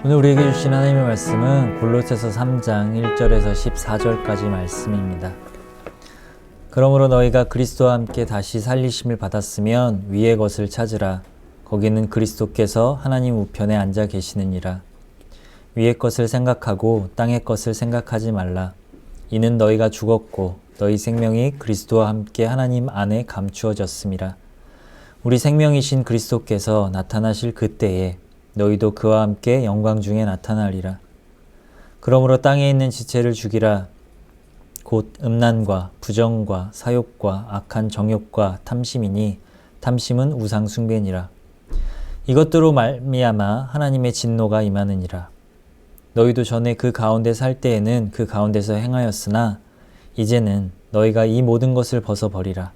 오늘 우리에게 주신 하나님의 말씀은 골로새서 3장 1절에서 14절까지 말씀입니다. 그러므로 너희가 그리스도와 함께 다시 살리심을 받았으면 위의 것을 찾으라. 거기는 그리스도께서 하나님 우편에 앉아 계시느니라. 위의 것을 생각하고 땅의 것을 생각하지 말라. 이는 너희가 죽었고 너희 생명이 그리스도와 함께 하나님 안에 감추어졌음이라. 우리 생명이신 그리스도께서 나타나실 그때에 너희도 그와 함께 영광 중에 나타나리라. 그러므로 땅에 있는 지체를 죽이라. 곧 음란과 부정과 사욕과 악한 정욕과 탐심이니 탐심은 우상 숭배니라. 이것들로 말미암아 하나님의 진노가 임하느니라. 너희도 전에 그 가운데 살 때에는 그 가운데서 행하였으나 이제는 너희가 이 모든 것을 벗어버리라.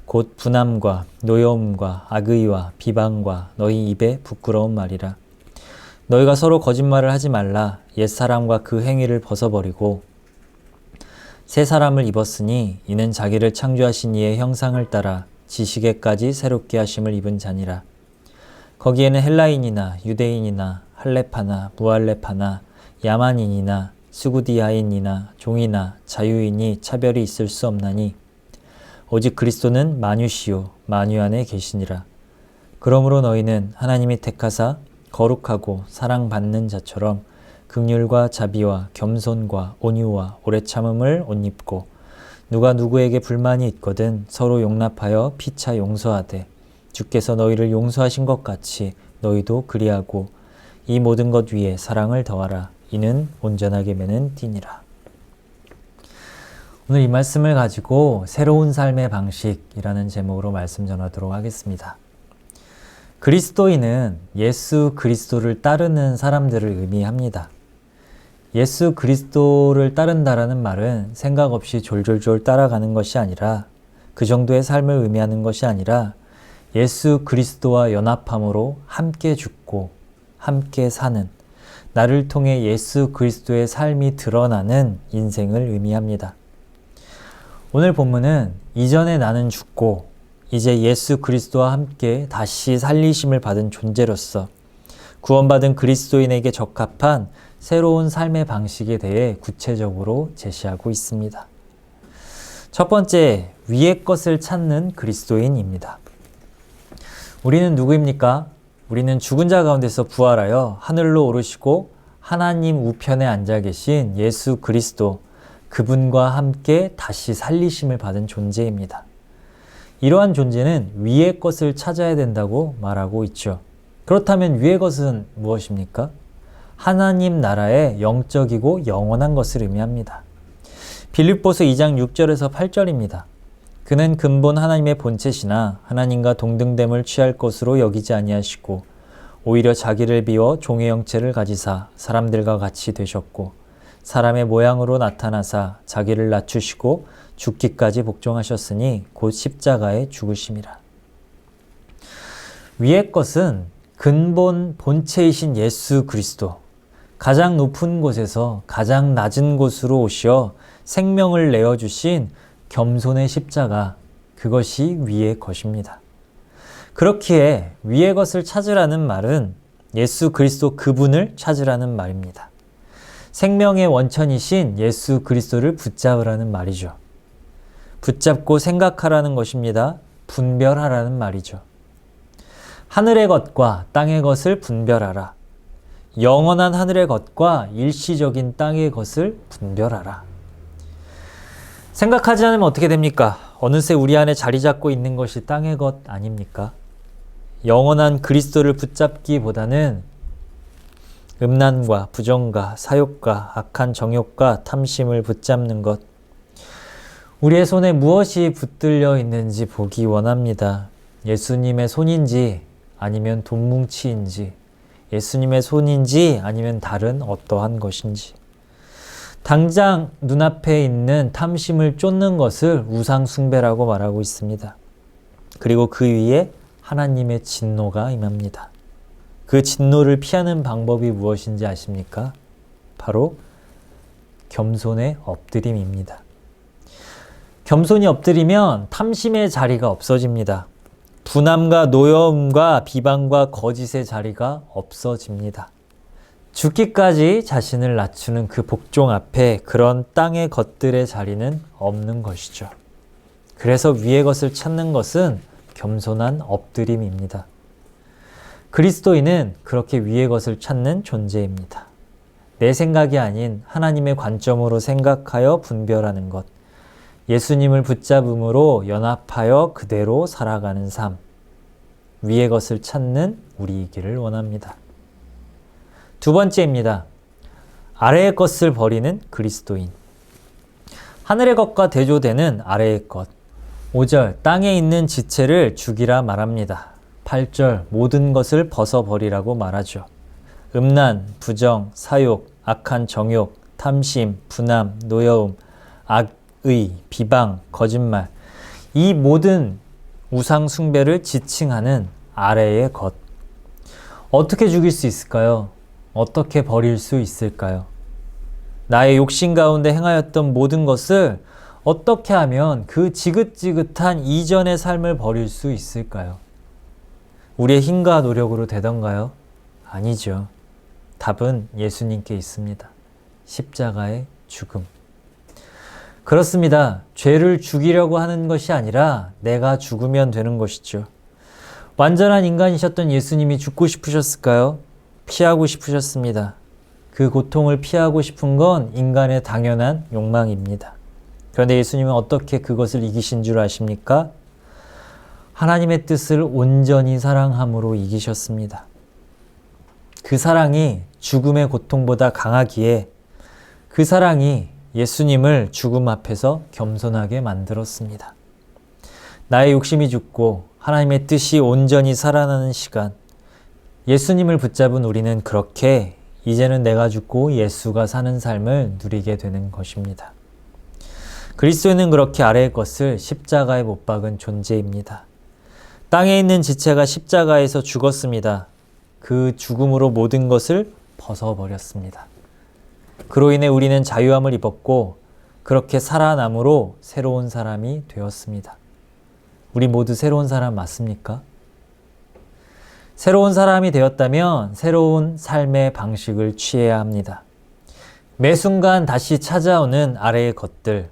곧 분함과 노여움과 악의와 비방과 너희 입에 부끄러운 말이라. 너희가 서로 거짓말을 하지 말라. 옛사람과 그 행위를 벗어버리고 새 사람을 입었으니 이는 자기를 창조하신 이의 형상을 따라 지식에까지 새롭게 하심을 입은 자니라. 거기에는 헬라인이나 유대인이나 할레파나 무할레파나 야만인이나 스구디아인이나 종이나 자유인이 차별이 있을 수 없나니 오직 그리스도는 만유시요 만유 안에 계시니라. 그러므로 너희는 하나님이 택하사 거룩하고 사랑받는 자처럼 긍휼과 자비와 겸손과 온유와 오래 참음을 옷 입고 누가 누구에게 불만이 있거든 서로 용납하여 피차 용서하되 주께서 너희를 용서하신 것 같이 너희도 그리하고 이 모든 것 위에 사랑을 더하라. 이는 온전하게 매는 띠니라. 오늘 이 말씀을 가지고 새로운 삶의 방식이라는 제목으로 말씀 전하도록 하겠습니다. 그리스도인은 예수 그리스도를 따르는 사람들을 의미합니다. 예수 그리스도를 따른다라는 말은 생각 없이 졸졸졸 따라가는 것이 아니라 그 정도의 삶을 의미하는 것이 아니라 예수 그리스도와 연합함으로 함께 죽고 함께 사는 나를 통해 예수 그리스도의 삶이 드러나는 인생을 의미합니다. 오늘 본문은 이전에 나는 죽고 이제 예수 그리스도와 함께 다시 살리심을 받은 존재로서 구원받은 그리스도인에게 적합한 새로운 삶의 방식에 대해 구체적으로 제시하고 있습니다. 첫 번째, 위의 것을 찾는 그리스도인입니다. 우리는 누구입니까? 우리는 죽은 자 가운데서 부활하여 하늘로 오르시고 하나님 우편에 앉아 계신 예수 그리스도, 그분과 함께 다시 살리심을 받은 존재입니다. 이러한 존재는 위의 것을 찾아야 된다고 말하고 있죠. 그렇다면 위의 것은 무엇입니까? 하나님 나라의 영적이고 영원한 것을 의미합니다. 빌립보서 2장 6절에서 8절입니다. 그는 근본 하나님의 본체시나 하나님과 동등됨을 취할 것으로 여기지 아니하시고 오히려 자기를 비워 종의 형체를 가지사 사람들과 같이 되셨고 사람의 모양으로 나타나사 자기를 낮추시고 죽기까지 복종하셨으니 곧 십자가에 죽으심이라. 위의 것은 근본 본체이신 예수 그리스도, 가장 높은 곳에서 가장 낮은 곳으로 오시어 생명을 내어주신 겸손의 십자가, 그것이 위의 것입니다. 그렇기에 위의 것을 찾으라는 말은 예수 그리스도 그분을 찾으라는 말입니다. 생명의 원천이신 예수 그리스도를 붙잡으라는 말이죠. 붙잡고 생각하라는 것입니다. 분별하라는 말이죠. 하늘의 것과 땅의 것을 분별하라. 영원한 하늘의 것과 일시적인 땅의 것을 분별하라. 생각하지 않으면 어떻게 됩니까? 어느새 우리 안에 자리 잡고 있는 것이 땅의 것 아닙니까? 영원한 그리스도를 붙잡기보다는 음란과 부정과 사욕과 악한 정욕과 탐심을 붙잡는 것, 우리의 손에 무엇이 붙들려 있는지 보기 원합니다. 예수님의 손인지 아니면 돈뭉치인지, 예수님의 손인지 아니면 다른 어떠한 것인지. 당장 눈앞에 있는 탐심을 쫓는 것을 우상 숭배라고 말하고 있습니다. 그리고 그 위에 하나님의 진노가 임합니다. 그 진노를 피하는 방법이 무엇인지 아십니까? 바로 겸손의 엎드림입니다. 겸손히 엎드리면 탐심의 자리가 없어집니다. 분함과 노여움과 비방과 거짓의 자리가 없어집니다. 죽기까지 자신을 낮추는 그 복종 앞에 그런 땅의 것들의 자리는 없는 것이죠. 그래서 위의 것을 찾는 것은 겸손한 엎드림입니다. 그리스도인은 그렇게 위의 것을 찾는 존재입니다. 내 생각이 아닌 하나님의 관점으로 생각하여 분별하는 것, 예수님을 붙잡음으로 연합하여 그대로 살아가는 삶, 위의 것을 찾는 우리이기를 원합니다. 두 번째입니다. 아래의 것을 버리는 그리스도인. 하늘의 것과 대조되는 아래의 것. 5절, 땅에 있는 지체를 죽이라 말합니다. 8절, 모든 것을 벗어버리라고 말하죠. 음란, 부정, 사욕, 악한 정욕, 탐심, 분함, 노여움, 악의, 비방, 거짓말. 이 모든 우상 숭배를 지칭하는 아래의 것. 어떻게 죽일 수 있을까요? 어떻게 버릴 수 있을까요? 나의 욕심 가운데 행하였던 모든 것을 어떻게 하면 그 지긋지긋한 이전의 삶을 버릴 수 있을까요? 우리의 힘과 노력으로 되던가요? 아니죠. 답은 예수님께 있습니다. 십자가의 죽음. 그렇습니다. 죄를 죽이려고 하는 것이 아니라 내가 죽으면 되는 것이죠. 완전한 인간이셨던 예수님이 죽고 싶으셨을까요? 피하고 싶으셨습니다. 그 고통을 피하고 싶은 건 인간의 당연한 욕망입니다. 그런데 예수님은 어떻게 그것을 이기신 줄 아십니까? 하나님의 뜻을 온전히 사랑함으로 이기셨습니다. 그 사랑이 죽음의 고통보다 강하기에 그 사랑이 예수님을 죽음 앞에서 겸손하게 만들었습니다. 나의 욕심이 죽고 하나님의 뜻이 온전히 살아나는 시간, 예수님을 붙잡은 우리는 그렇게 이제는 내가 죽고 예수가 사는 삶을 누리게 되는 것입니다. 그리스도인은 그렇게 아래의 것을 십자가에 못 박은 존재입니다. 땅에 있는 지체가 십자가에서 죽었습니다. 그 죽음으로 모든 것을 벗어버렸습니다. 그로 인해 우리는 자유함을 입었고 그렇게 살아남으로 새로운 사람이 되었습니다. 우리 모두 새로운 사람 맞습니까? 새로운 사람이 되었다면 새로운 삶의 방식을 취해야 합니다. 매 순간 다시 찾아오는 아래의 것들,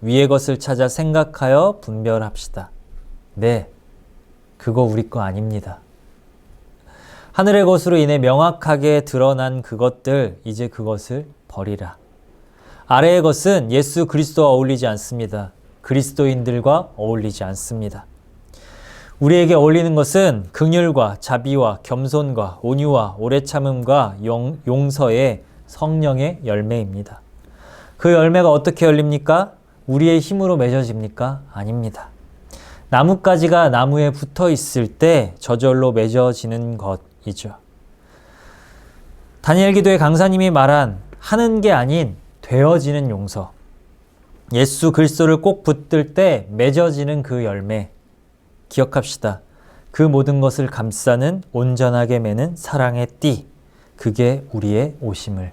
위의 것을 찾아 생각하여 분별합시다. 네, 그거 우리 거 아닙니다. 하늘의 것으로 인해 명확하게 드러난 그것들, 이제 그것을 버리라. 아래의 것은 예수 그리스도와 어울리지 않습니다. 그리스도인들과 어울리지 않습니다. 우리에게 어울리는 것은 긍휼과 자비와 겸손과 온유와 오래 참음과 용서의 성령의 열매입니다. 그 열매가 어떻게 열립니까? 우리의 힘으로 맺어집니까? 아닙니다. 나뭇가지가 나무에 붙어 있을 때 저절로 맺어지는 것이죠. 다니엘 기도의 강사님이 말한 하는 게 아닌 되어지는 용서. 예수 그리스도를 꼭 붙들 때 맺어지는 그 열매. 기억합시다. 그 모든 것을 감싸는 온전하게 매는 사랑의 띠. 그게 우리의 오심을.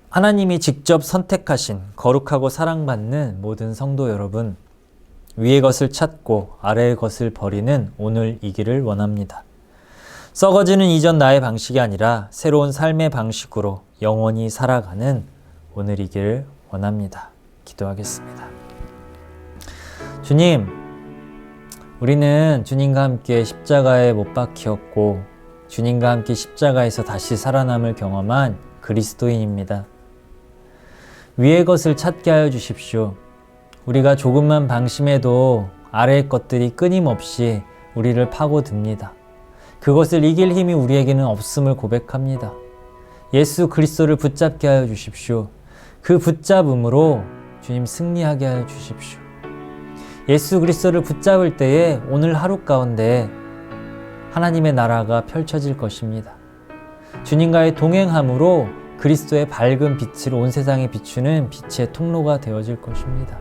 하나님이 직접 선택하신 거룩하고 사랑받는 모든 성도 여러분, 위의 것을 찾고 아래의 것을 버리는 오늘이기를 원합니다. 썩어지는 이전 나의 방식이 아니라 새로운 삶의 방식으로 영원히 살아가는 오늘이기를 원합니다. 기도하겠습니다. 주님, 우리는 주님과 함께 십자가에 못 박혔고 주님과 함께 십자가에서 다시 살아남을 경험한 그리스도인입니다. 위의 것을 찾게 하여 주십시오. 우리가 조금만 방심해도 아래의 것들이 끊임없이 우리를 파고듭니다. 그것을 이길 힘이 우리에게는 없음을 고백합니다. 예수 그리스도를 붙잡게 하여 주십시오. 그 붙잡음으로 주님 승리하게 하여 주십시오. 예수 그리스도를 붙잡을 때에 오늘 하루 가운데 하나님의 나라가 펼쳐질 것입니다. 주님과의 동행함으로 그리스도의 밝은 빛을 온 세상에 비추는 빛의 통로가 되어질 것입니다.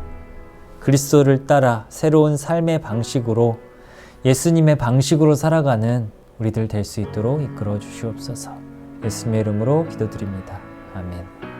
그리스도를 따라 새로운 삶의 방식으로 예수님의 방식으로 살아가는 우리들 될 수 있도록 이끌어 주시옵소서. 예수님의 이름으로 기도드립니다. 아멘.